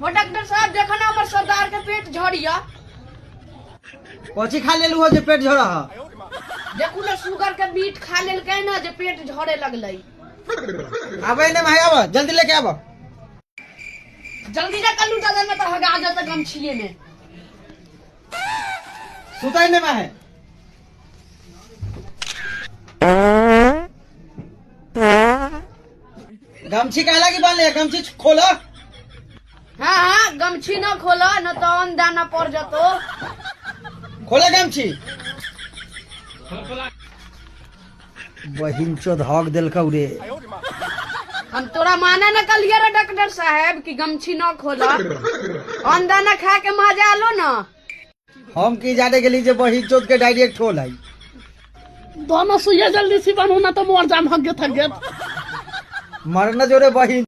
वो डॉक्टर साहब देखो ना हमारे सरदार के पेट झड़िया। कौची खा ले हो जे पेट झड़ा है? देखू ना शुगर के बीट खा लेल के ना जे पेट झड़े लगलई। आबे ने भाई आबो जल्दी लेके आबो। जल्दी ना कल्लू दादा ने तो हगा जाता गमछिए में। सुताई ने में है। गमछी काला की बांध ले, गमछी खोलो। हाँ हाँ गमछी न खोलो न तो अन्न दाना पड़ जातो। खोले गमछी। बहिन चोद हक देलकौ रे। हम तोरा माना न कलिया रे डॉक्टर साहब की गमछी न खोला। अन्न दाना खा के मजा आलो न। हम की जाने गेली जे बहिन चोद के डायरेक्ट ठोल आई। दोनों सुइया जल्दी सी बनू ना तो मोर जान हग गए। मरना जोरे बहिन।